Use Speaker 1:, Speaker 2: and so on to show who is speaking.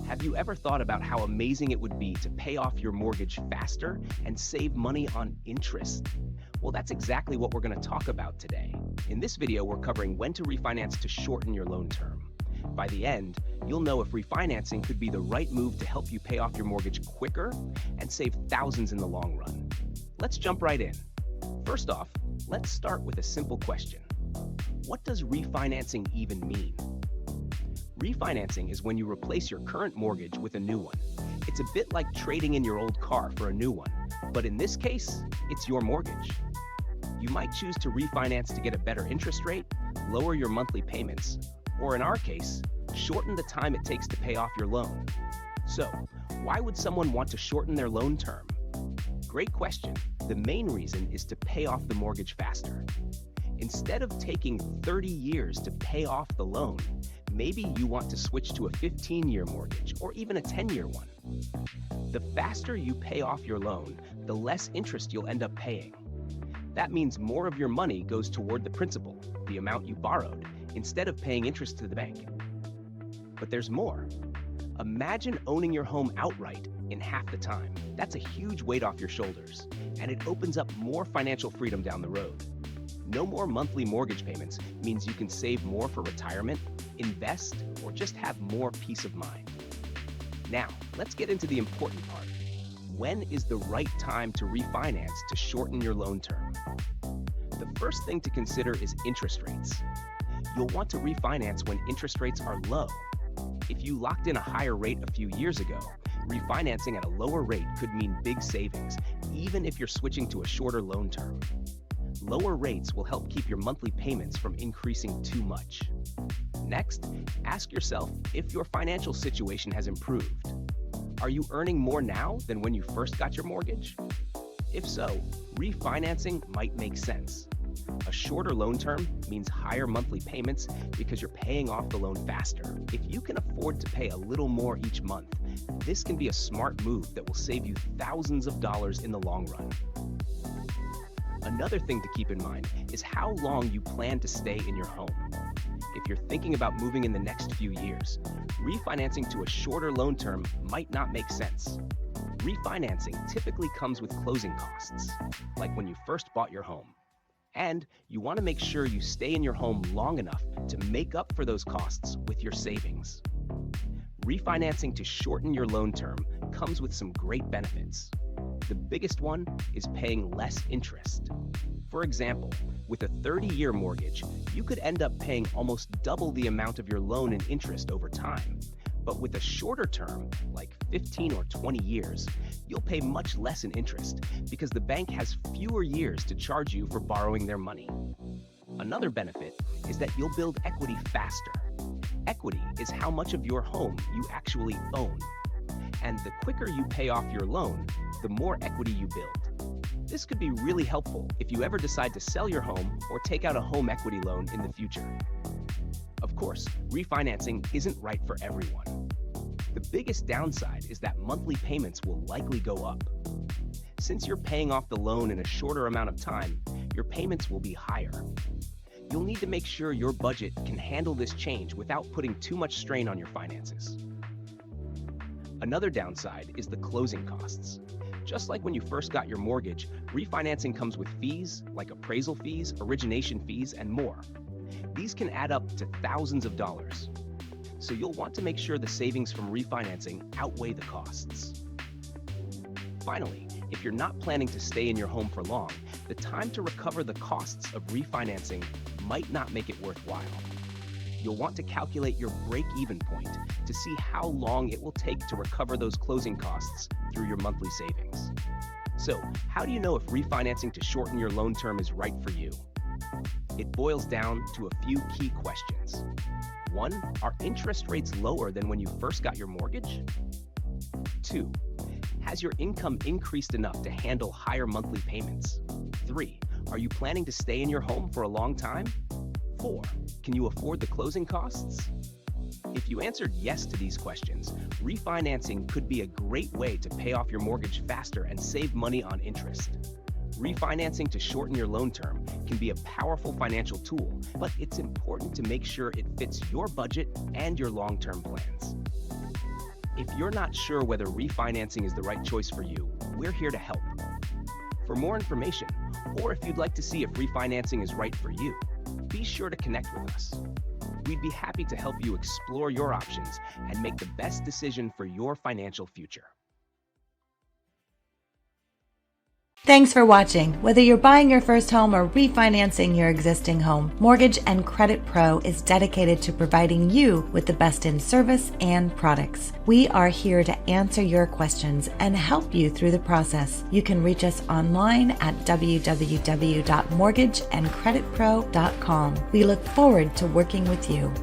Speaker 1: Have you ever thought about how amazing it would be to pay off your mortgage faster and save money on interest? Well, that's exactly what we're going to talk about today. In this video, we're covering when to refinance to shorten your loan term. By the end, you'll know if refinancing could be the right move to help you pay off your mortgage quicker and save thousands in the long run. Let's jump right in. First off, let's start with a simple question. What does refinancing even mean? Refinancing is when you replace your current mortgage with a new one. It's a bit like trading in your old car for a new one, but in this case, it's your mortgage. You might choose to refinance to get a better interest rate, lower your monthly payments, or in our case, shorten the time it takes to pay off your loan. So, why would someone want to shorten their loan term? Great question. The main reason is to pay off the mortgage faster. Instead of taking 30 years to pay off the loan, maybe you want to switch to a 15-year mortgage or even a 10-year one. The faster you pay off your loan, the less interest you'll end up paying. That means more of your money goes toward the principal, the amount you borrowed, instead of paying interest to the bank. But there's more. Imagine owning your home outright in half the time. That's a huge weight off your shoulders, and it opens up more financial freedom down the road. No more monthly mortgage payments means you can save more for retirement, invest, or just have more peace of mind. Now, let's get into the important part. When is the right time to refinance to shorten your loan term? The first thing to consider is interest rates. You'll want to refinance when interest rates are low. If you locked in a higher rate a few years ago, refinancing at a lower rate could mean big savings, even if you're switching to a shorter loan term. Lower rates will help keep your monthly payments from increasing too much. Next, ask yourself if your financial situation has improved. Are you earning more now than when you first got your mortgage? If so, refinancing might make sense. A shorter loan term means higher monthly payments because you're paying off the loan faster. If you can afford to pay a little more each month, this can be a smart move that will save you thousands of dollars in the long run. Another thing to keep in mind is how long you plan to stay in your home. If you're thinking about moving in the next few years, refinancing to a shorter loan term might not make sense. Refinancing typically comes with closing costs, like when you first bought your home. And you want to make sure you stay in your home long enough to make up for those costs with your savings. Refinancing to shorten your loan term comes with some great benefits. The biggest one is paying less interest. For example, with a 30-year mortgage, you could end up paying almost double the amount of your loan in interest over time. But with a shorter term, like 15 or 20 years, you'll pay much less in interest because the bank has fewer years to charge you for borrowing their money. Another benefit is that you'll build equity faster. Equity is how much of your home you actually own. And the quicker you pay off your loan, the more equity you build. This could be really helpful if you ever decide to sell your home or take out a home equity loan in the future. Of course, refinancing isn't right for everyone. The biggest downside is that monthly payments will likely go up. Since you're paying off the loan in a shorter amount of time, your payments will be higher. You'll need to make sure your budget can handle this change without putting too much strain on your finances. Another downside is the closing costs. Just like when you first got your mortgage, refinancing comes with fees like appraisal fees, origination fees, and more. These can add up to thousands of dollars. So you'll want to make sure the savings from refinancing outweigh the costs. Finally, if you're not planning to stay in your home for long, the time to recover the costs of refinancing might not make it worthwhile. You'll want to calculate your break-even point to see how long it will take to recover those closing costs through your monthly savings. So, how do you know if refinancing to shorten your loan term is right for you? It boils down to a few key questions. 1, are interest rates lower than when you first got your mortgage? 2, has your income increased enough to handle higher monthly payments? 3, are you planning to stay in your home for a long time? 4, can you afford the closing costs? If you answered yes to these questions, refinancing could be a great way to pay off your mortgage faster and save money on interest. Refinancing to shorten your loan term can be a powerful financial tool, but it's important to make sure it fits your budget and your long-term plans. If you're not sure whether refinancing is the right choice for you, we're here to help. For more information, or if you'd like to see if refinancing is right for you, be sure to connect with us. We'd be happy to help you explore your options and make the best decision for your financial future.
Speaker 2: Thanks for watching. Whether you're buying your first home or refinancing your existing home, Mortgage and Credit Pro is dedicated to providing you with the best in service and products. We are here to answer your questions and help you through the process. You can reach us online at www.mortgageandcreditpro.com. We look forward to working with you.